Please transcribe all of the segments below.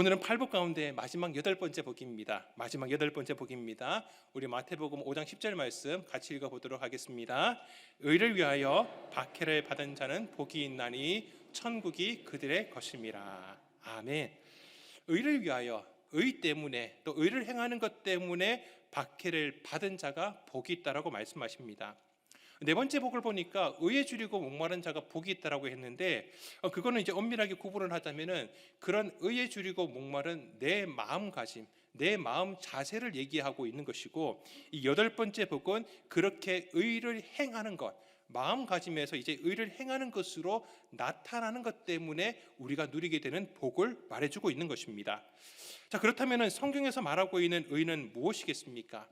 오늘은 팔복 가운데 마지막 8번째 복입니다. 마지막 8번째 복입니다. 우리 마태복음 5장 10절 말씀 같이 읽어보도록 하겠습니다. 의를 위하여 박해를 받은 자는 복이 있나니 천국이 그들의 것임이라. 아멘. 의를 위하여, 의 때문에, 또 의를 행하는 것 때문에 박해를 받은 자가 복이 있다라고 말씀하십니다. 네 번째 복을 보니까 의에 줄이고 목마른 자가 복이 있다라고 했는데, 그거는 이제 엄밀하게 구분을 하자면은 그런 의에 줄이고 목마른 내 마음가짐, 내 마음 자세를 얘기하고 있는 것이고, 이 8번째 복은 그렇게 의를 행하는 것, 마음가짐에서 이제 의를 행하는 것으로 나타나는 것 때문에 우리가 누리게 되는 복을 말해주고 있는 것입니다. 자, 그렇다면은 성경에서 말하고 있는 의는 무엇이겠습니까?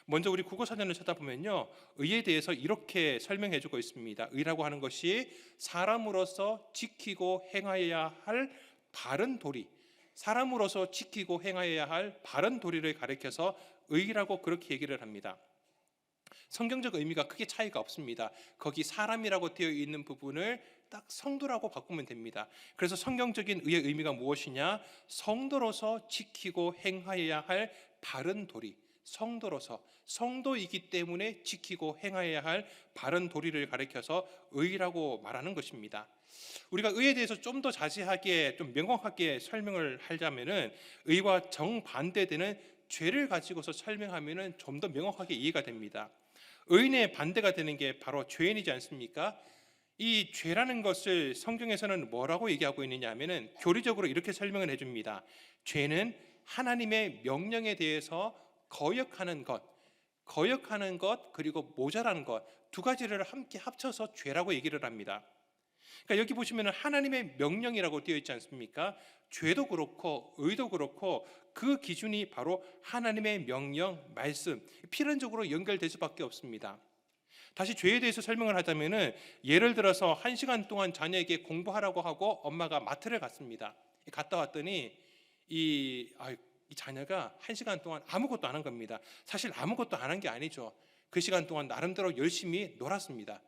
먼저 우리 국어사전을 찾아보면요, 의에 대해서 이렇게 설명해주고 있습니다. 의라고 하는 것이 사람으로서 지키고 행하여야 할 바른 도리, 사람으로서 지키고 행하여야 할 바른 도리를 가리켜서 의라고 그렇게 얘기를 합니다. 성경적 의미가 크게 차이가 없습니다. 거기 사람이라고 되어 있는 부분을 딱 성도라고 바꾸면 됩니다. 그래서 성경적인 의의 의미가 무엇이냐? 성도로서 지키고 행하여야 할 바른 도리, 성도로서, 성도이기 때문에 지키고 행하여야 할 바른 도리를 가리켜서 의라고 말하는 것입니다. 우리가 의에 대해서 좀 더 자세하게, 좀 명확하게 설명을 하자면은 의와 정반대되는 죄를 가지고서 설명하면은 좀 더 명확하게 이해가 됩니다. 의인의 반대가 되는 게 바로 죄인이지 않습니까? 이 죄라는 것을 성경에서는 뭐라고 얘기하고 있느냐 하면은 교리적으로 이렇게 설명을 해줍니다. 죄는 하나님의 명령에 대해서 거역하는 것 그리고 모자라는 것, 두 가지를 함께 합쳐서 죄라고 얘기를 합니다. 그러니까 여기 보시면 하나님의 명령이라고 되어 있지 않습니까? 죄도 그렇고 의도 그렇고 그 기준이 바로 하나님의 명령, 말씀, 필연적으로 연결될 수밖에 없습니다. 다시 죄에 대해서 설명을 하자면은, 예를 들어서 1시간 동안 자녀에게 공부하라고 하고 엄마가 마트를 갔습니다. 갔다 왔더니 이 자녀가 1시간 동안 아무것도 안 한 겁니다. 사실 아무것도 안 한 게 아니죠. 그 시간 동안 나름대로 열심히 놀았습니다.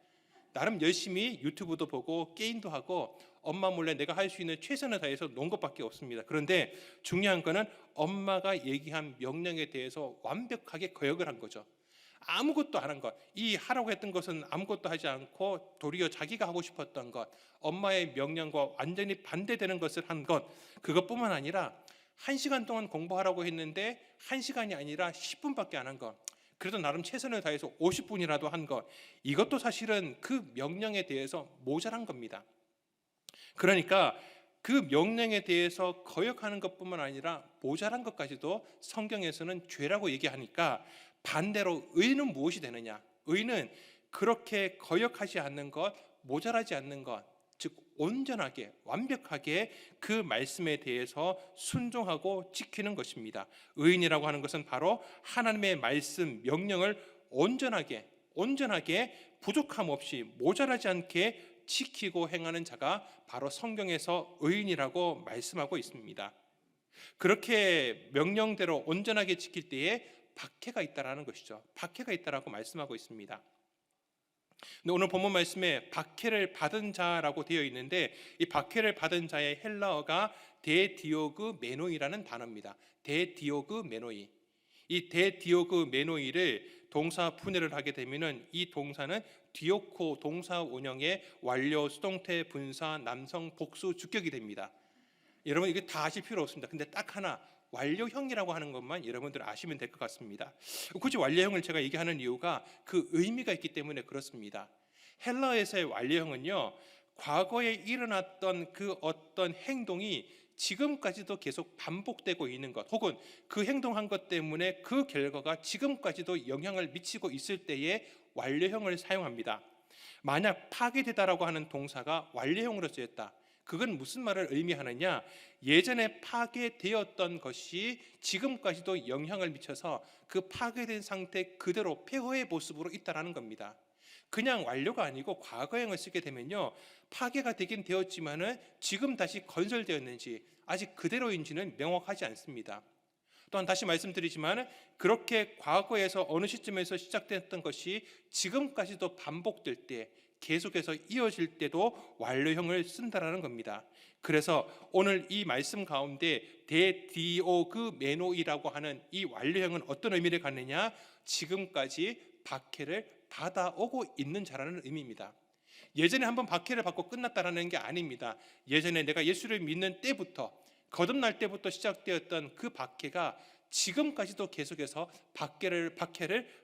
나름 열심히 유튜브도 보고 게임도 하고 엄마 몰래 내가 할 수 있는 최선을 다해서 논 것밖에 없습니다. 그런데 중요한 거는 엄마가 얘기한 명령에 대해서 완벽하게 거역을 한 거죠. 아무것도 안 한 것, 이 하라고 했던 것은 아무것도 하지 않고 도리어 자기가 하고 싶었던 것, 엄마의 명령과 완전히 반대되는 것을 한 것, 그것뿐만 아니라 1시간 동안 공부하라고 했는데 1시간이 아니라 10분밖에 안 한 것, 그래도 나름 최선을 다해서 50분이라도 한 것, 이것도 사실은 그 명령에 대해서 모자란 겁니다. 그러니까 그 명령에 대해서 거역하는 것뿐만 아니라 모자란 것까지도 성경에서는 죄라고 얘기하니까, 반대로 의는 무엇이 되느냐? 의는 그렇게 거역하지 않는 것, 모자라지 않는 것, 즉 온전하게, 완벽하게 그 말씀에 대해서 순종하고 지키는 것입니다. 의인이라고 하는 것은 바로 하나님의 말씀, 명령을 온전하게 부족함 없이, 모자라지 않게 지키고 행하는 자가 바로 성경에서 의인이라고 말씀하고 있습니다. 그렇게 명령대로 온전하게 지킬 때에 박해가 있다라는 것이죠. 박해가 있다라고 말씀하고 있습니다. 근데 오늘 본문 말씀에 박해를 받은 자라고 되어 있는데, 이 박해를 받은 자의 헬라어가 데디오그 메노이라는 단어입니다. 데디오그 메노이. 이 데디오그 메노이를 동사 분해를 하게 되면은 이 동사는 디오코 동사 원형의 완료, 수동태, 분사, 남성, 복수, 주격이 됩니다. 여러분 이게 다 아실 필요 없습니다. 근데 딱 하나, 완료형이라고 하는 것만 여러분들 아시면 될 것 같습니다. 굳이 완료형을 제가 얘기하는 이유가 그 의미가 있기 때문에 그렇습니다. 헬라어에서의 완료형은요, 과거에 일어났던 그 어떤 행동이 지금까지도 계속 반복되고 있는 것, 혹은 그 행동한 것 때문에 그 결과가 지금까지도 영향을 미치고 있을 때에 완료형을 사용합니다. 만약 파괴되다라고 하는 동사가 완료형으로 쓰였다, 그건 무슨 말을 의미하느냐? 예전에 파괴되었던 것이 지금까지도 영향을 미쳐서 그 파괴된 상태 그대로 폐허의 모습으로 있다라는 겁니다. 그냥 완료가 아니고 과거형을 쓰게 되면요, 파괴가 되긴 되었지만은 지금 다시 건설되었는지 아직 그대로인지는 명확하지 않습니다. 또한 다시 말씀드리지만, 그렇게 과거에서 어느 시점에서 시작됐던 것이 지금까지도 반복될 때, 계속해서 이어질 때도 완료형을 쓴다라는 겁니다. 그래서 오늘 이 말씀 가운데 데디오그메노이라고 하는 이 완료형은 어떤 의미를 갖느냐? 지금까지 박해를 받아오고 있는 자라는 의미입니다. 예전에 한번 박해를 받고 끝났다라는 게 아닙니다. 예전에 내가 예수를 믿는 때부터, 거듭날 때부터 시작되었던 그 박해가 지금까지도 계속해서 박해를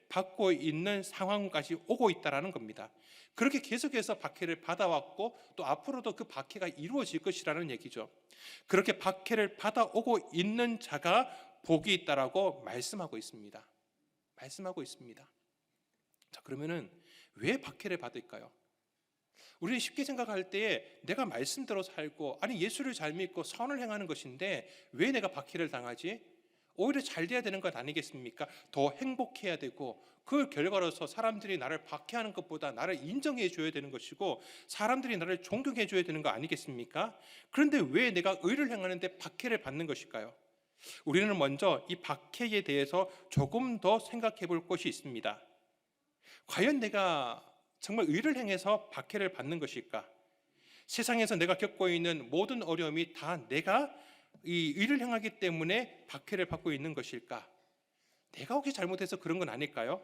받고 있는 상황까지 오고 있다라는 겁니다. 그렇게 계속해서 박해를 받아왔고 또 앞으로도 그 박해가 이루어질 것이라는 얘기죠. 그렇게 박해를 받아오고 있는 자가 복이 있다라고 말씀하고 있습니다. 자, 그러면은 왜 박해를 받을까요? 우리는 쉽게 생각할 때에 내가 말씀대로 살고, 아니 예수를 잘 믿고 선을 행하는 것인데 왜 내가 박해를 당하지? 오히려 잘 돼야 되는 것 아니겠습니까? 더 행복해야 되고, 그 결과로서 사람들이 나를 박해하는 것보다 나를 인정해 줘야 되는 것이고, 사람들이 나를 존경해 줘야 되는 거 아니겠습니까? 그런데 왜 내가 의를 행하는데 박해를 받는 것일까요? 우리는 먼저 이 박해에 대해서 조금 더 생각해 볼 것이 있습니다. 과연 내가 정말 의를 행해서 박해를 받는 것일까? 세상에서 내가 겪고 있는 모든 어려움이 다 내가 이 의를 행하기 때문에 박해를 받고 있는 것일까? 내가 혹시 잘못해서 그런 건 아닐까요?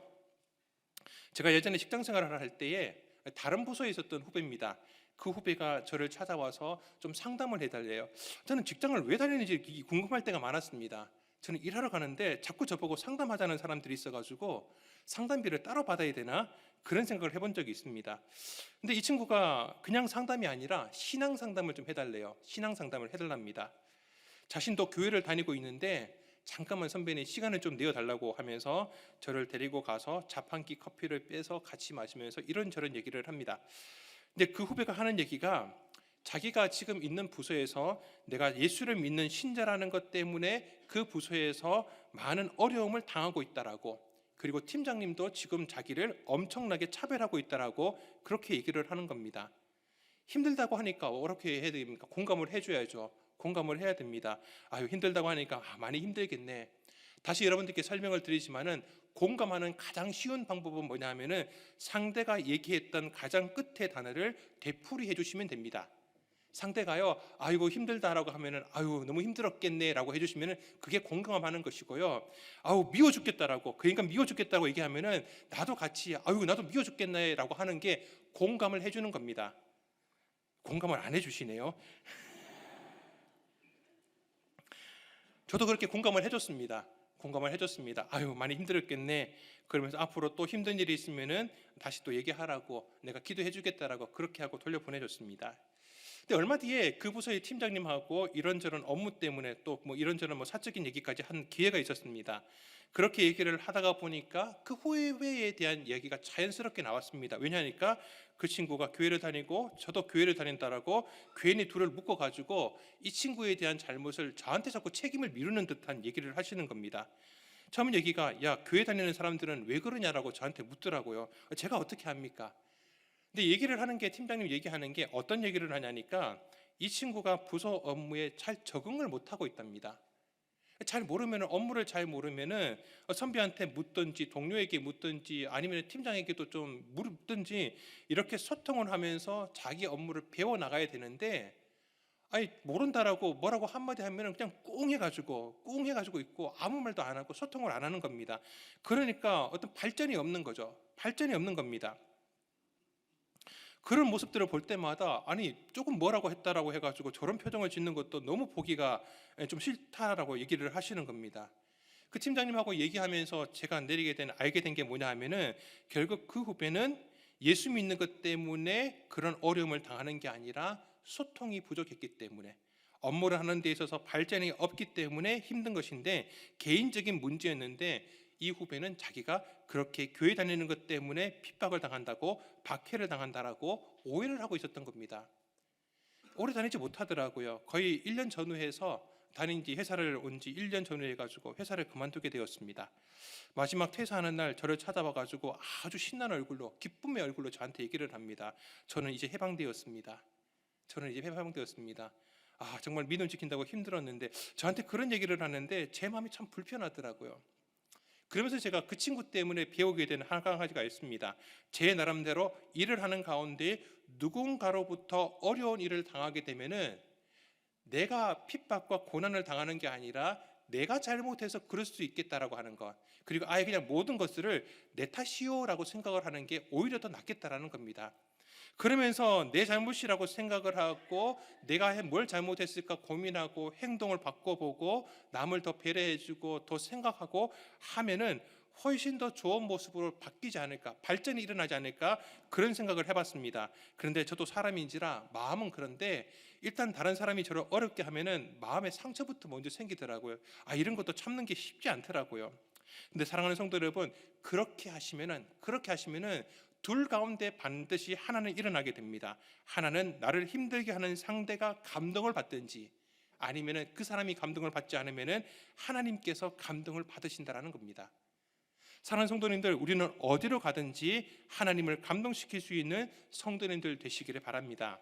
제가 예전에 직장 생활을 할 때에 다른 부서에 있었던 후배입니다. 그 후배가 저를 찾아와서 좀 상담을 해달래요. 저는 직장을 왜 다니는지 궁금할 때가 많았습니다. 저는 일하러 가는데 자꾸 저보고 상담하자는 사람들이 있어가지고 상담비를 따로 받아야 되나? 그런 생각을 해본 적이 있습니다. 근데 이 친구가 그냥 상담이 아니라 신앙 상담을 좀 해달래요. 신앙 상담을 해달랍니다. 자신도 교회를 다니고 있는데 잠깐만 선배님 시간을 좀 내어달라고 하면서 저를 데리고 가서 자판기 커피를 빼서 같이 마시면서 이런저런 얘기를 합니다. 근데 그 후배가 하는 얘기가 자기가 지금 있는 부서에서 내가 예수를 믿는 신자라는 것 때문에 그 부서에서 많은 어려움을 당하고 있다라고, 그리고 팀장님도 지금 자기를 엄청나게 차별하고 있다라고 그렇게 얘기를 하는 겁니다. 힘들다고 하니까 어떻게 해야 됩니까? 공감을 해줘야죠. 공감을 해야 됩니다. 아유 힘들다고 하니까 많이 힘들겠네. 다시 여러분들께 설명을 드리지만은 공감하는 가장 쉬운 방법은 뭐냐면은 상대가 얘기했던 가장 끝의 단어를 되풀이해 주시면 됩니다. 상대가요, 아이고 힘들다라고 하면은 아유 너무 힘들었겠네라고 해주시면은 그게 공감하는 것이고요. 아우 미워 죽겠다라고, 그러니까 미워 죽겠다고 얘기하면은 나도 같이 아유 나도 미워 죽겠네라고 하는 게 공감을 해주는 겁니다. 공감을 안 해주시네요. 저도 그렇게 공감을 해줬습니다. 아유 많이 힘들었겠네. 그러면서 앞으로 또 힘든 일이 있으면은 다시 또 얘기하라고, 내가 기도해 주겠다라고 그렇게 하고 돌려보내줬습니다. 근데 얼마 뒤에 그 부서의 팀장님하고 이런저런 업무 때문에 또 뭐 이런저런 뭐 사적인 얘기까지 한 기회가 있었습니다. 그렇게 얘기를 하다가 보니까 그 후회에 대한 얘기가 자연스럽게 나왔습니다. 왜냐하니까 그 친구가 교회를 다니고 저도 교회를 다닌다라고 괜히 둘을 묶어가지고 이 친구에 대한 잘못을 저한테 자꾸 책임을 미루는 듯한 얘기를 하시는 겁니다. 처음 얘기가 야 교회 다니는 사람들은 왜 그러냐라고 저한테 묻더라고요. 제가 어떻게 합니까? 근데 얘기를 하는 게, 팀장님 얘기하는 게 어떤 얘기를 하냐니까 이 친구가 부서 업무에 잘 적응을 못하고 있답니다. 잘 모르면, 업무를 잘 모르면은 선배한테 묻든지 동료에게 묻든지 아니면 팀장에게도 좀 묻든지 이렇게 소통을 하면서 자기 업무를 배워 나가야 되는데, 아니 모른다라고 뭐라고 한마디 하면은 그냥 꿍 해가지고 있고 아무 말도 안 하고 소통을 안 하는 겁니다. 그러니까 어떤 발전이 없는 거죠. 발전이 없는 겁니다. 그런 모습들을 볼 때마다 아니 조금 뭐라고 했다라고 해가지고 저런 표정을 짓는 것도 너무 보기가 좀 싫다라고 얘기를 하시는 겁니다. 그 팀장님하고 얘기하면서 제가 알게 된 게 뭐냐 하면은 결국 그 후배는 예수 믿는 것 때문에 그런 어려움을 당하는 게 아니라 소통이 부족했기 때문에, 업무를 하는 데 있어서 발전이 없기 때문에 힘든 것인데 개인적인 문제였는데, 이 후배는 자기가 그렇게 교회 다니는 것 때문에 핍박을 당한다고, 박해를 당한다라고 오해를 하고 있었던 겁니다. 오래 다니지 못하더라고요. 거의 1년 전후해서 다닌 지, 회사를 온 지 1년 전후해 가지고 회사를 그만두게 되었습니다. 마지막 퇴사하는 날 저를 찾아와 가지고 아주 신난 얼굴로, 기쁨의 얼굴로 저한테 얘기를 합니다. 저는 이제 해방되었습니다. 아 정말 믿음 지킨다고 힘들었는데, 저한테 그런 얘기를 하는데 제 마음이 참 불편하더라고요. 그러면서 제가 그 친구 때문에 배우게 된 한 가지가 있습니다. 제 나름대로 일을 하는 가운데 누군가로부터 어려운 일을 당하게 되면은 내가 핍박과 고난을 당하는 게 아니라 내가 잘못해서 그럴 수 있겠다라고 하는 것, 그리고 아예 그냥 모든 것들을 내 탓이요라고 생각을 하는 게 오히려 더 낫겠다라는 겁니다. 그러면서 내 잘못이라고 생각을 하고 내가 뭘 잘못했을까 고민하고 행동을 바꿔보고 남을 더 배려해주고 더 생각하고 하면은 훨씬 더 좋은 모습으로 바뀌지 않을까, 발전이 일어나지 않을까, 그런 생각을 해봤습니다. 그런데 저도 사람인지라 마음은 그런데 일단 다른 사람이 저를 어렵게 하면은 마음의 상처부터 먼저 생기더라고요. 이런 것도 참는 게 쉽지 않더라고요. 근데 사랑하는 성도 여러분, 그렇게 하시면은 둘 가운데 반드시 하나는 일어나게 됩니다. 하나는 나를 힘들게 하는 상대가 감동을 받든지, 아니면은 그 사람이 감동을 받지 않으면은 하나님께서 감동을 받으신다라는 겁니다. 사랑하는 성도님들, 우리는 어디로 가든지 하나님을 감동시킬 수 있는 성도님들 되시기를 바랍니다.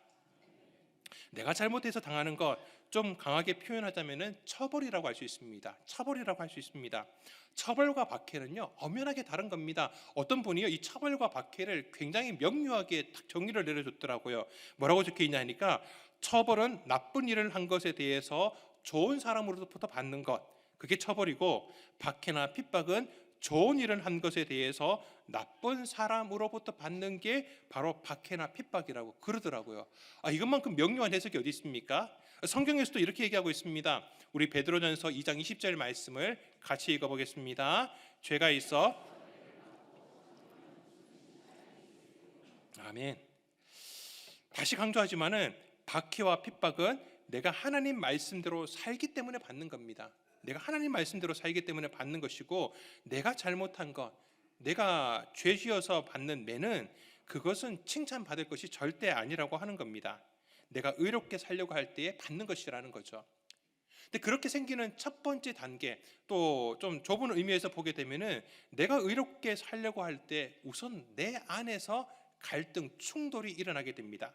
내가 잘못해서 당하는 것, 좀 강하게 표현하자면은 처벌이라고 할 수 있습니다. 처벌이라고 할 수 있습니다. 처벌과 박해는요, 엄연하게 다른 겁니다. 어떤 분이요, 이 처벌과 박해를 굉장히 명료하게 딱 정의를 내려줬더라고요. 뭐라고 적혀 있냐니까, 처벌은 나쁜 일을 한 것에 대해서 좋은 사람으로부터 받는 것, 그게 처벌이고, 박해나 핍박은 좋은 일을 한 것에 대해서 나쁜 사람으로부터 받는 게 바로 박해나 핍박이라고 그러더라고요. 이것만큼 명료한 해석이 어디 있습니까? 성경에서도 이렇게 얘기하고 있습니다. 우리 베드로전서 2장 20절 말씀을 같이 읽어보겠습니다. 죄가 있어. 아멘. 다시 강조하지만은 박해와 핍박은 내가 하나님 말씀대로 살기 때문에 받는 겁니다. 내가 하나님 말씀대로 살기 때문에 받는 것이고, 내가 잘못한 것, 내가 죄지어서 받는 매는 그것은 칭찬받을 것이 절대 아니라고 하는 겁니다. 내가 의롭게 살려고 할 때에 받는 것이라는 거죠. 근데 그렇게 생기는 첫 번째 단계, 또 좀 좁은 의미에서 보게 되면은 내가 의롭게 살려고 할 때 우선 내 안에서 갈등, 충돌이 일어나게 됩니다.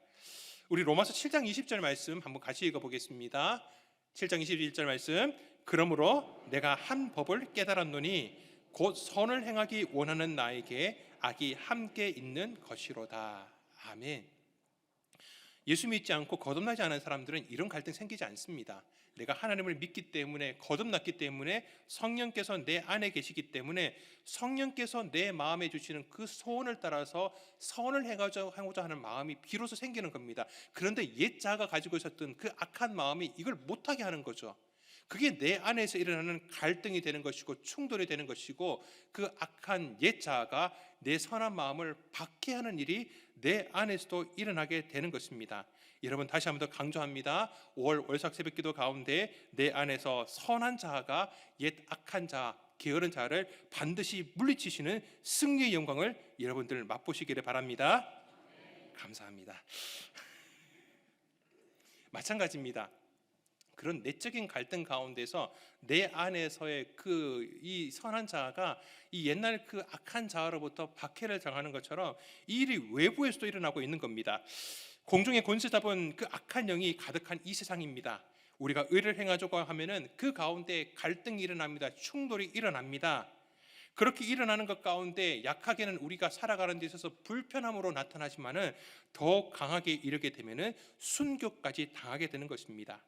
우리 로마서 7장 20절 말씀 한번 같이 읽어보겠습니다. 7장 21절 말씀. 그러므로 내가 한 법을 깨달았노니 곧 선을 행하기 원하는 나에게 악이 함께 있는 것이로다. 아멘. 예수 믿지 않고 거듭나지 않은 사람들은 이런 갈등 생기지 않습니다. 내가 하나님을 믿기 때문에, 거듭났기 때문에, 성령께서 내 안에 계시기 때문에 성령께서 내 마음에 주시는 그 소원을 따라서 선을 하고자 하는 마음이 비로소 생기는 겁니다. 그런데 옛 자가 가지고 있었던 그 악한 마음이 이걸 못하게 하는 거죠. 그게 내 안에서 일어나는 갈등이 되는 것이고 충돌이 되는 것이고, 그 악한 옛 자아가 내 선한 마음을 박해하는 일이 내 안에서도 일어나게 되는 것입니다. 여러분, 다시 한번 더 강조합니다. 5월 월삭 새벽기도 가운데 내 안에서 선한 자아가 옛 악한 자아, 게으른 자를 반드시 물리치시는 승리의 영광을 여러분들 맛보시기를 바랍니다. 감사합니다. 마찬가지입니다. 그런 내적인 갈등 가운데서 내 안에서의 이 선한 자아가 이 옛날 그 악한 자아로부터 박해를 당하는 것처럼 이 일이 외부에서도 일어나고 있는 겁니다. 공중의 권세 잡은 그 악한 영이 가득한 이 세상입니다. 우리가 의를 행하자고 하면은 그 가운데 갈등이 일어납니다. 충돌이 일어납니다. 그렇게 일어나는 것 가운데 약하게는 우리가 살아가는 데 있어서 불편함으로 나타나지만은 더 강하게 이르게 되면은 순교까지 당하게 되는 것입니다.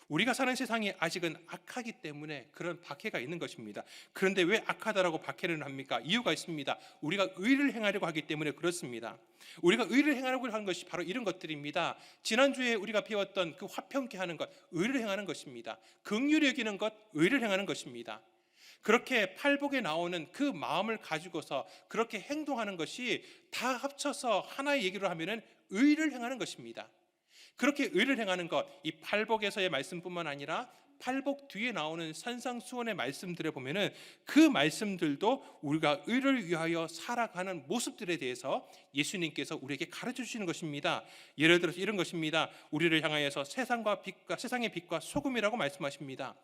우리가 사는 세상이 아직은 악하기 때문에 그런 박해가 있는 것입니다. 그런데 왜 악하다라고 박해를 합니까? 이유가 있습니다. 우리가 의를 행하려고 하기 때문에 그렇습니다. 우리가 의를 행하려고 하는 것이 바로 이런 것들입니다. 지난주에 우리가 배웠던 그 화평케 하는 것, 의를 행하는 것입니다. 긍휼히 여기는 것, 의를 행하는 것입니다. 그렇게 팔복에 나오는 그 마음을 가지고서 그렇게 행동하는 것이 다 합쳐서 하나의 얘기로 하면은 의를 행하는 것입니다. 그렇게 의를 행하는 것, 이 팔복에서의 말씀뿐만 아니라 팔복 뒤에 나오는 산상수훈의 말씀들에 보면은 그 말씀들도 우리가 의를 위하여 살아가는 모습들에 대해서 예수님께서 우리에게 가르쳐 주시는 것입니다. 예를 들어서 이런 것입니다. 우리를 향하여서 세상의 빛과 소금이라고 말씀하십니다.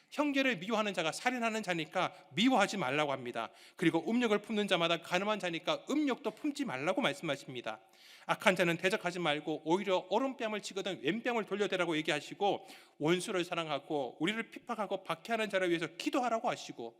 형제를 미워하는 자가 살인하는 자니까 미워하지 말라고 합니다. 그리고 음욕을 품는 자마다 간음한 자니까 음욕도 품지 말라고 말씀하십니다. 악한 자는 대적하지 말고 오히려 오른뺨을 치거든 왼뺨을 돌려대라고 얘기하시고, 원수를 사랑하고 우리를 핍박하고 박해하는 자를 위해서 기도하라고 하시고,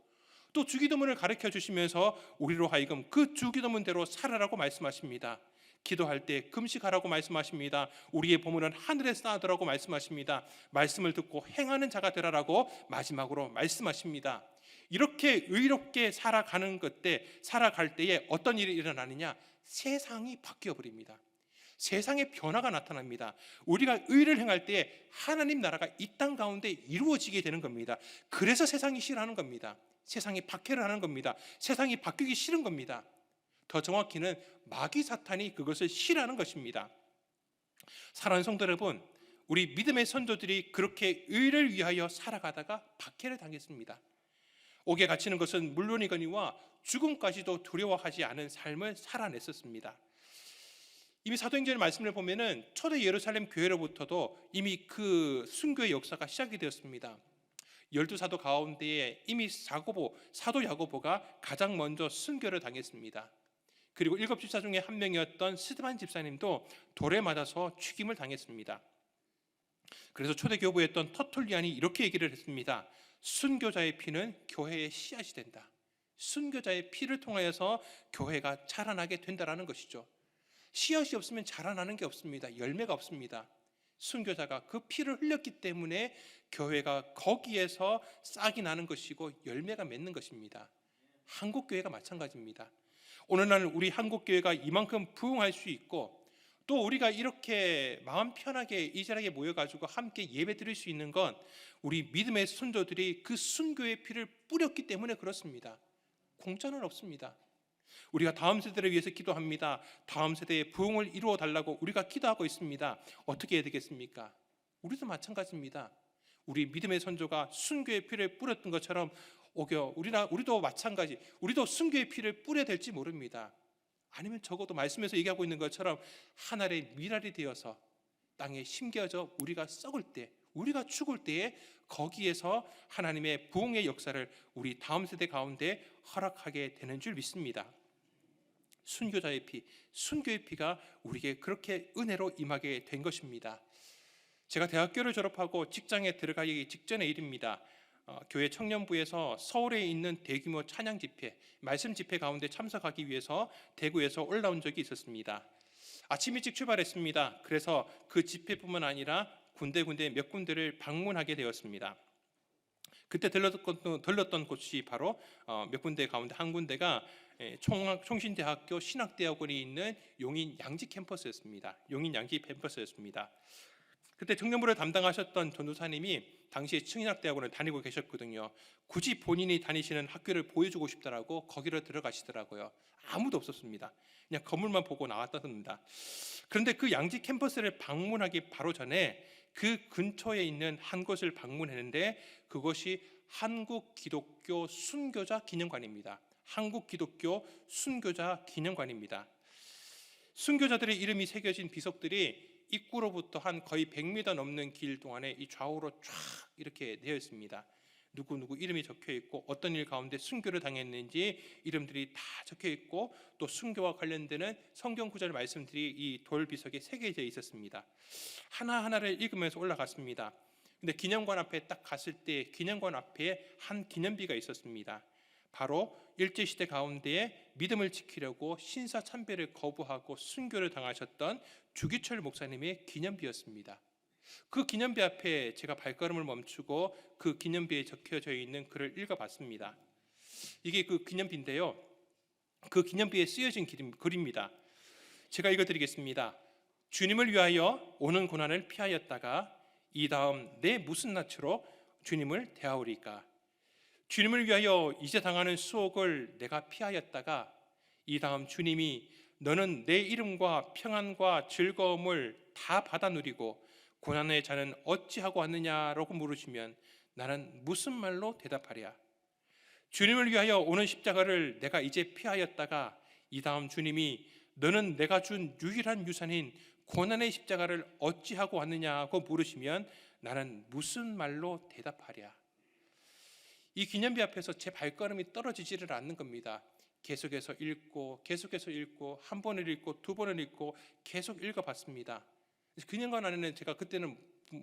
또 주기도문을 가르쳐 주시면서 우리로 하여금 그 주기도문대로 살아라고 말씀하십니다. 기도할 때 금식하라고 말씀하십니다. 우리의 보물은 하늘에 쌓아두라고 말씀하십니다. 말씀을 듣고 행하는 자가 되라라고 마지막으로 말씀하십니다. 이렇게 의롭게 살아갈 때에 어떤 일이 일어나느냐? 세상이 바뀌어 버립니다. 세상의 변화가 나타납니다. 우리가 의를 행할 때에 하나님 나라가 이 땅 가운데 이루어지게 되는 겁니다. 그래서 세상이 싫어하는 겁니다. 세상이 박해를 하는 겁니다. 세상이 바뀌기 싫은 겁니다. 더 정확히는 마귀 사탄이 그것을 싫어하는 것입니다. 사랑하는 성도 여러분, 우리 믿음의 선조들이 그렇게 의를 위하여 살아가다가 박해를 당했습니다. 옥에 갇히는 것은 물론이거니와 죽음까지도 두려워하지 않은 삶을 살아냈었습니다. 이미 사도행전의 말씀을 보면은 초대 예루살렘 교회로부터도 이미 그 순교의 역사가 시작이 되었습니다. 12사도 가운데에 이미 사도 야고보가 가장 먼저 순교를 당했습니다. 그리고 7집사 중에 한 명이었던 스데반 집사님도 돌에 맞아서 죽임을 당했습니다. 그래서 초대 교부였던 터툴리안이 이렇게 얘기를 했습니다. 순교자의 피는 교회의 씨앗이 된다. 순교자의 피를 통하여서 교회가 자라나게 된다라는 것이죠. 씨앗이 없으면 자라나는 게 없습니다. 열매가 없습니다. 순교자가 그 피를 흘렸기 때문에 교회가 거기에서 싹이 나는 것이고 열매가 맺는 것입니다. 한국교회가 마찬가지입니다. 오늘날 우리 한국교회가 이만큼 부흥할 수 있고 또 우리가 이렇게 마음 편하게 이 자리에 모여가지고 함께 예배 드릴 수 있는 건 우리 믿음의 선조들이 그 순교의 피를 뿌렸기 때문에 그렇습니다. 공짜는 없습니다. 우리가 다음 세대를 위해서 기도합니다. 다음 세대의 부흥을 이루어 달라고 우리가 기도하고 있습니다. 어떻게 해야 되겠습니까? 우리도 마찬가지입니다. 우리 믿음의 선조가 순교의 피를 뿌렸던 것처럼 우리도 마찬가지. 우리도 순교의 피를 뿌려야 될지 모릅니다. 아니면 적어도 말씀에서 얘기하고 있는 것처럼 하늘의 미랄이 되어서 땅에 심겨져 우리가 썩을 때, 우리가 죽을 때에 거기에서 하나님의 부흥의 역사를 우리 다음 세대 가운데 허락하게 되는 줄 믿습니다. 순교자의 피, 순교의 피가 우리에게 그렇게 은혜로 임하게 된 것입니다. 제가 대학교를 졸업하고 직장에 들어가기 직전의 일입니다. 교회 청년부에서 서울에 있는 대규모 찬양 집회, 말씀 집회 가운데 참석하기 위해서 대구에서 올라온 적이 있었습니다. 아침 일찍 출발했습니다. 그래서 그 집회뿐만 아니라 군데 몇 군데를 방문하게 되었습니다. 그때 들렀던 곳이 바로 몇 군데 가운데 한 군데가 총신대학교 신학대학원이 있는 용인 양지 캠퍼스였습니다. 용인 양지 캠퍼스였습니다. 그때 청년부를 담당하셨던 전도사님이 당시에 신학대학원을 다니고 계셨거든요. 굳이 본인이 다니시는 학교를 보여주고 싶더라고 거기로 들어가시더라고요. 아무도 없었습니다. 그냥 건물만 보고 나왔답니다. 그런데 그 양지 캠퍼스를 방문하기 바로 전에 그 근처에 있는 한 곳을 방문했는데 그것이 한국 기독교 순교자 기념관입니다. 한국 기독교 순교자 기념관입니다. 순교자들의 이름이 새겨진 비석들이 입구로부터 한 거의 100m 넘는 길 동안에 이 좌우로 쫙 이렇게 되어 있습니다. 누구 이름이 적혀 있고 어떤 일 가운데 순교를 당했는지 이름들이 다 적혀 있고 또 순교와 관련되는 성경 구절 말씀들이 이 돌 비석에 새겨져 있었습니다. 하나하나를 읽으면서 올라갔습니다. 근데 기념관 앞에 딱 갔을 때 기념관 앞에 한 기념비가 있었습니다. 바로 일제시대 가운데에 믿음을 지키려고 신사참배를 거부하고 순교를 당하셨던 주기철 목사님의 기념비였습니다. 그 기념비 앞에 제가 발걸음을 멈추고 그 기념비에 적혀져 있는 글을 읽어봤습니다. 이게 그 기념비인데요. 그 기념비에 쓰여진 글입니다. 제가 읽어드리겠습니다. 주님을 위하여 오는 고난을 피하였다가 이 다음 내 무슨 낯으로 주님을 대하오리까? 주님을 위하여 이제 당하는 수옥을 내가 피하였다가 이 다음 주님이 너는 내 이름과 평안과 즐거움을 다 받아 누리고 고난의 자는 어찌하고 왔느냐라고 물으시면 나는 무슨 말로 대답하랴? 주님을 위하여 오는 십자가를 내가 이제 피하였다가 이 다음 주님이 너는 내가 준 유일한 유산인 고난의 십자가를 어찌하고 왔느냐고 물으시면 나는 무슨 말로 대답하랴? 이 기념비 앞에서 제 발걸음이 떨어지지를 않는 겁니다. 계속해서 읽고 한 번을 읽고 두 번을 읽고 계속 읽어봤습니다. 기념관 안에는 제가 그때는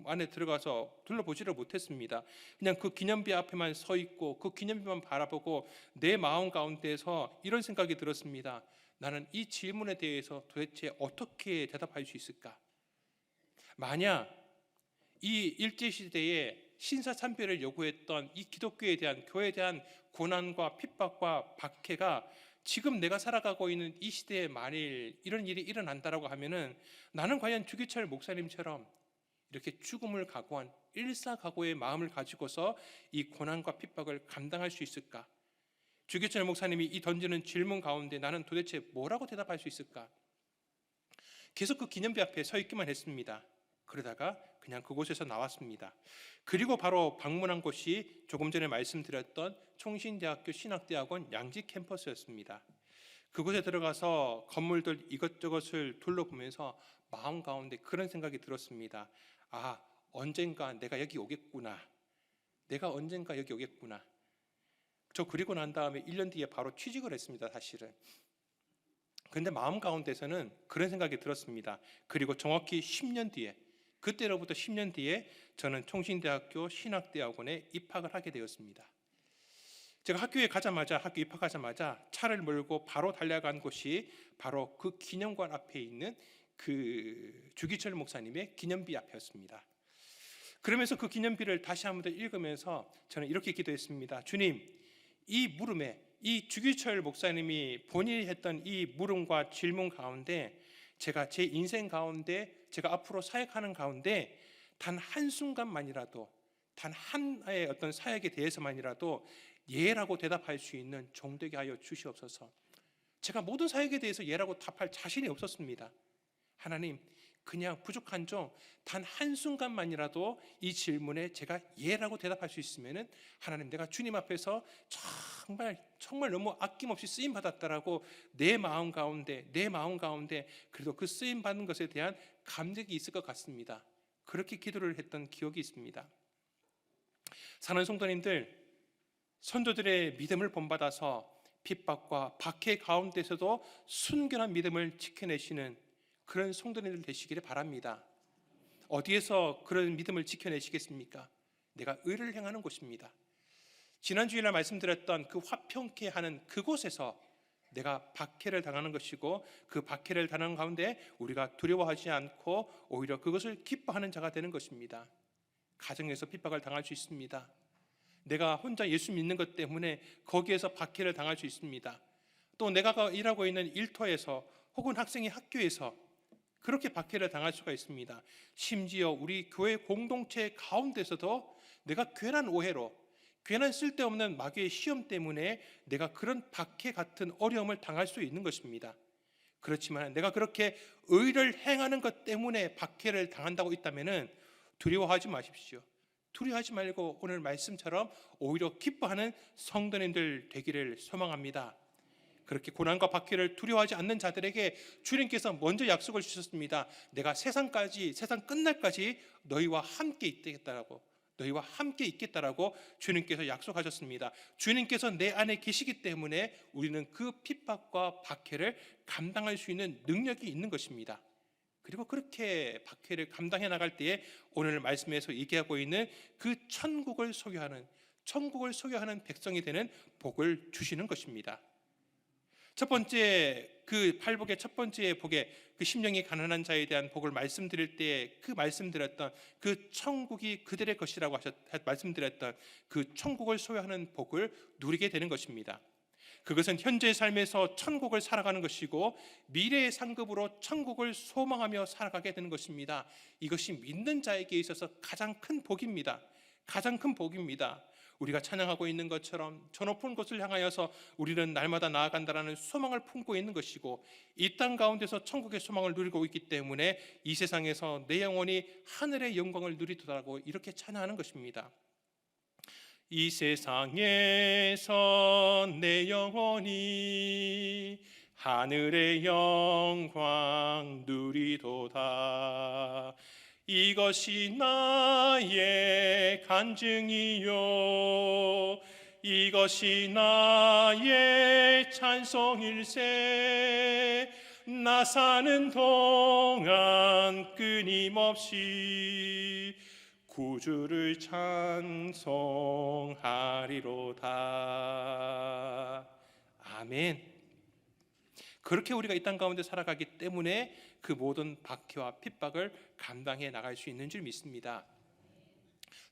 안에 들어가서 둘러보지를 못했습니다. 그냥 그 기념비 앞에만 서 있고 그 기념비만 바라보고 내 마음 가운데서 이런 생각이 들었습니다. 나는 이 질문에 대해서 도대체 어떻게 대답할 수 있을까? 만약 이 일제시대에 신사참배를 요구했던 이 기독교에 대한, 교회에 대한 고난과 핍박과 박해가 지금 내가 살아가고 있는 이 시대에 만일 이런 일이 일어난다라고 하면은 나는 과연 주기철 목사님처럼 이렇게 죽음을 각오한 일사각오의 마음을 가지고서 이 고난과 핍박을 감당할 수 있을까? 주기철 목사님이 이 던지는 질문 가운데 나는 도대체 뭐라고 대답할 수 있을까? 계속 그 기념비 앞에 서 있기만 했습니다. 그러다가 그냥 그곳에서 나왔습니다. 그리고 바로 방문한 곳이 조금 전에 말씀드렸던 총신대학교 신학대학원 양지 캠퍼스였습니다. 그곳에 들어가서 건물들 이것저것을 둘러보면서 마음 가운데 그런 생각이 들었습니다. 아, 언젠가 내가 여기 오겠구나. 내가 언젠가 여기 오겠구나. 저 그리고 난 다음에 1년 뒤에 바로 취직을 했습니다, 사실은. 그런데 마음 가운데서는 그런 생각이 들었습니다. 그리고 정확히 10년 뒤에, 그때로부터 10년 뒤에 저는 총신대학교 신학대학원에 입학을 하게 되었습니다. 제가 학교 입학하자마자 차를 몰고 바로 달려간 곳이 바로 그 기념관 앞에 있는 그 주기철 목사님의 기념비 앞이었습니다. 그러면서 그 기념비를 다시 한번 더 읽으면서 저는 이렇게 기도했습니다. 주님, 이 물음에, 이 주기철 목사님이 본인이 했던 이 물음과 질문 가운데 제가 제 인생 가운데, 제가 앞으로 사역하는 가운데 단 한순간만이라도, 단 하나의 어떤 사역에 대해서만이라도 예라고 대답할 수 있는 종 되게 하여 주시옵소서. 제가 모든 사역에 대해서 예라고 답할 자신이 없었습니다. 하나님, 그냥 부족한 점 단 한순간만이라도 이 질문에 제가 예라고 대답할 수 있으면은 하나님, 내가 주님 앞에서 정말 너무 아낌없이 쓰임 받았다라고 내 마음 가운데 그래도 그 쓰임 받는 것에 대한 감격이 있을 것 같습니다. 그렇게 기도를 했던 기억이 있습니다. 사는 성도님들, 선조들의 믿음을 본받아서 핍박과 박해 가운데서도 순결한 믿음을 지켜내시는 그런 성도님들 되시기를 바랍니다. 어디에서 그런 믿음을 지켜내시겠습니까? 내가 의를 행하는 곳입니다. 지난 주일날 말씀드렸던 그 화평케 하는 그곳에서 내가 박해를 당하는 것이고, 그 박해를 당하는 가운데 우리가 두려워하지 않고 오히려 그것을 기뻐하는 자가 되는 것입니다. 가정에서 핍박을 당할 수 있습니다. 내가 혼자 예수 믿는 것 때문에 거기에서 박해를 당할 수 있습니다. 또 내가 일하고 있는 일터에서 혹은 학생의 학교에서 그렇게 박해를 당할 수가 있습니다. 심지어 우리 교회 공동체 가운데서도 내가 괜한 오해로, 괜한 쓸데없는 마귀의 시험 때문에 내가 그런 박해 같은 어려움을 당할 수 있는 것입니다. 그렇지만 내가 그렇게 의를 행하는 것 때문에 박해를 당한다고 있다면 두려워하지 마십시오. 두려워하지 말고 오늘 말씀처럼 오히려 기뻐하는 성도님들 되기를 소망합니다. 그렇게 고난과 박해를 두려워하지 않는 자들에게 주님께서 먼저 약속을 주셨습니다. 내가 세상 끝날까지 너희와 함께 있겠다라고 주님께서 약속하셨습니다. 주님께서 내 안에 계시기 때문에 우리는 그 핍박과 박해를 감당할 수 있는 능력이 있는 것입니다. 그리고 그렇게 박해를 감당해 나갈 때에 오늘 말씀에서 얘기하고 있는 그 천국을 소유하는 백성이 되는 복을 주시는 것입니다. 첫 번째, 그 팔복의 첫 번째 복에 그 심령이 가난한 자에 대한 복을 말씀드릴 때 그 말씀드렸던 그 천국이 그들의 것이라고 말씀드렸던 그 천국을 소유하는 복을 누리게 되는 것입니다. 그것은 현재의 삶에서 천국을 살아가는 것이고 미래의 상급으로 천국을 소망하며 살아가게 되는 것입니다. 이것이 믿는 자에게 있어서 가장 큰 복입니다. 가장 큰 복입니다. 우리가 찬양하고 있는 것처럼 저 높은 곳을 향하여서 우리는 날마다 나아간다라는 소망을 품고 있는 것이고, 이 땅 가운데서 천국의 소망을 누리고 있기 때문에 이 세상에서 내 영혼이 하늘의 영광을 누리도다라고 이렇게 찬양하는 것입니다. 이 세상에서 내 영혼이 하늘의 영광 누리도다. 이것이 나의 간증이요, 이것이 나의 찬송일세. 나 사는 동안 끊임없이 구주를 찬송하리로다. 아멘. 그렇게 우리가 이 땅 가운데 살아가기 때문에 그 모든 박해와 핍박을 감당해 나갈 수 있는 줄 믿습니다.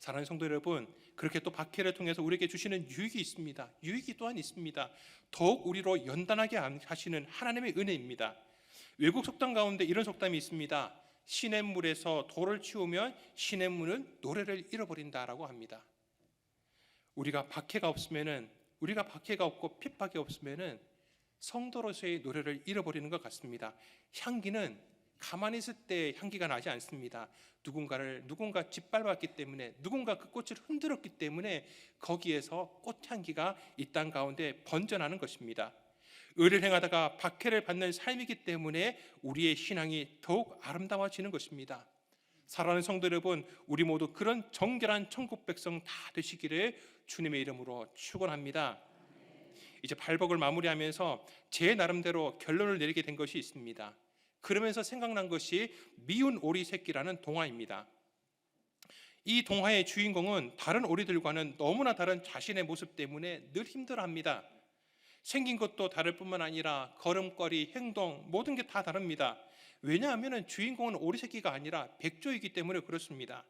사랑하는 성도 여러분, 그렇게 또 박해를 통해서 우리에게 주시는 유익이 있습니다. 유익이 또한 있습니다. 더욱 우리로 연단하게 하시는 하나님의 은혜입니다. 외국 속담 가운데 이런 속담이 있습니다. 시냇물에서 돌을 치우면 시냇물은 노래를 잃어버린다라고 합니다. 우리가 박해가 없고 핍박이 없으면은 성도로서의 노래를 잃어버리는 것 같습니다. 향기는 가만히 있을 때 향기가 나지 않습니다. 누군가 짓밟았기 때문에, 누군가 그 꽃을 흔들었기 때문에 거기에서 꽃향기가 이 땅 가운데 번져나는 것입니다. 의를 행하다가 박해를 받는 삶이기 때문에 우리의 신앙이 더욱 아름다워지는 것입니다. 사랑하는 성도 여러분, 우리 모두 그런 정결한 천국 백성 다 되시기를 주님의 이름으로 축원합니다. 이제 발복을 마무리하면서 제 나름대로 결론을 내리게 된 것이 있습니다. 그러면서 생각난 것이 미운 오리 새끼라는 동화입니다. 이 동화의 주인공은 다른 오리들과는 너무나 다른 자신의 모습 때문에 늘 힘들어합니다. 생긴 것도 다를 뿐만 아니라 걸음걸이, 행동 모든 게 다 다릅니다. 왜냐하면 주인공은 오리 새끼가 아니라 백조이기 때문에 그렇습니다.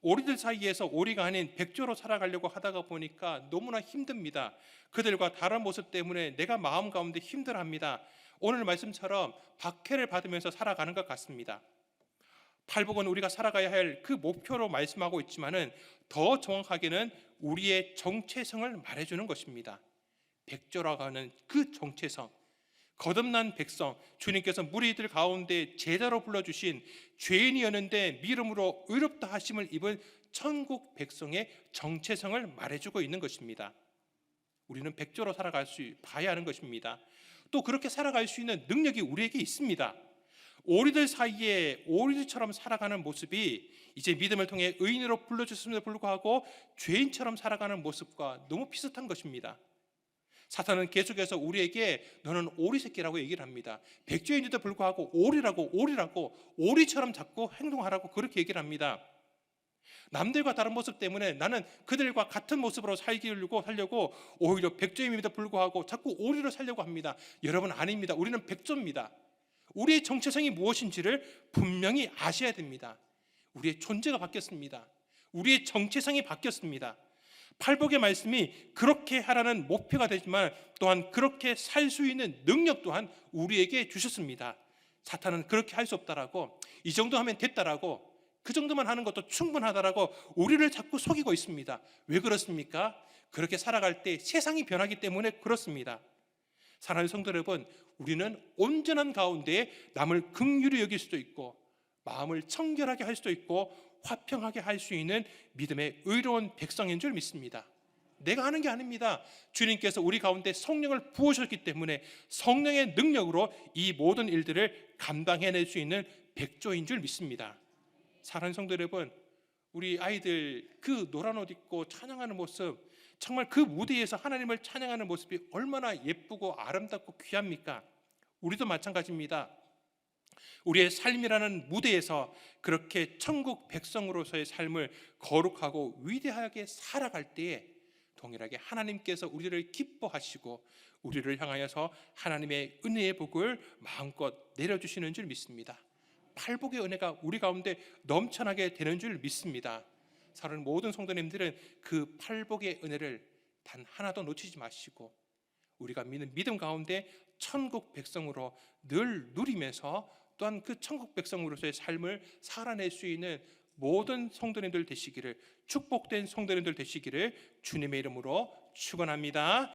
오리들 사이에서 오리가 아닌 백조로 살아가려고 하다가 보니까 너무나 힘듭니다. 그들과 다른 모습 때문에 내가 마음 가운데 힘들어합니다. 오늘 말씀처럼 박해를 받으면서 살아가는 것 같습니다. 팔복은 우리가 살아가야 할 그 목표로 말씀하고 있지만은 더 정확하게는 우리의 정체성을 말해주는 것입니다. 백조라고 하는 그 정체성, 거듭난 백성, 주님께서 무리들 가운데 제자로 불러주신 죄인이었는데 믿음으로 의롭다 하심을 입은 천국 백성의 정체성을 말해주고 있는 것입니다. 우리는 백조로 봐야 하는 것입니다. 또 그렇게 살아갈 수 있는 능력이 우리에게 있습니다. 오리들 사이에 오리들처럼 살아가는 모습이 이제 믿음을 통해 의인으로 불러주셨음에도 불구하고 죄인처럼 살아가는 모습과 너무 비슷한 것입니다. 사탄은 계속해서 우리에게 너는 오리 새끼라고 얘기를 합니다. 백조인데도 불구하고 오리라고 오리처럼 자꾸 행동하라고 그렇게 얘기를 합니다. 남들과 다른 모습 때문에 나는 그들과 같은 모습으로 살려고 오히려 백조임에도 불구하고 자꾸 오리로 살려고 합니다. 여러분, 아닙니다. 우리는 백조입니다. 우리의 정체성이 무엇인지를 분명히 아셔야 됩니다. 우리의 존재가 바뀌었습니다. 우리의 정체성이 바뀌었습니다. 팔복의 말씀이 그렇게 하라는 목표가 되지만 또한 그렇게 살 수 있는 능력 또한 우리에게 주셨습니다. 사탄은 그렇게 할 수 없다라고, 이 정도 하면 됐다라고, 그 정도만 하는 것도 충분하다라고 우리를 자꾸 속이고 있습니다. 왜 그렇습니까? 그렇게 살아갈 때 세상이 변하기 때문에 그렇습니다. 사랑하는 성도 여러분, 우리는 온전한 가운데 남을 긍휼히 여길 수도 있고 마음을 청결하게 할 수도 있고 화평하게 할 수 있는 믿음의 의로운 백성인 줄 믿습니다. 내가 하는 게 아닙니다. 주님께서 우리 가운데 성령을 부으셨기 때문에 성령의 능력으로 이 모든 일들을 감당해낼 수 있는 백조인 줄 믿습니다. 사랑하는 성도 여러분, 우리 아이들 그 노란 옷 입고 찬양하는 모습, 정말 그 무대에서 하나님을 찬양하는 모습이 얼마나 예쁘고 아름답고 귀합니까? 우리도 마찬가지입니다. 우리의 삶이라는 무대에서 그렇게 천국 백성으로서의 삶을 거룩하고 위대하게 살아갈 때에 동일하게 하나님께서 우리를 기뻐하시고 우리를 향하여서 하나님의 은혜의 복을 마음껏 내려주시는 줄 믿습니다. 팔복의 은혜가 우리 가운데 넘쳐나게 되는 줄 믿습니다. 사랑하는 모든 성도님들은 그 팔복의 은혜를 단 하나도 놓치지 마시고 우리가 믿는 믿음 가운데 천국 백성으로 늘 누리면서 또한 그 천국 백성으로서의 삶을 살아낼 수 있는 모든 성도님들 되시기를, 축복된 성도님들 되시기를 주님의 이름으로 축원합니다.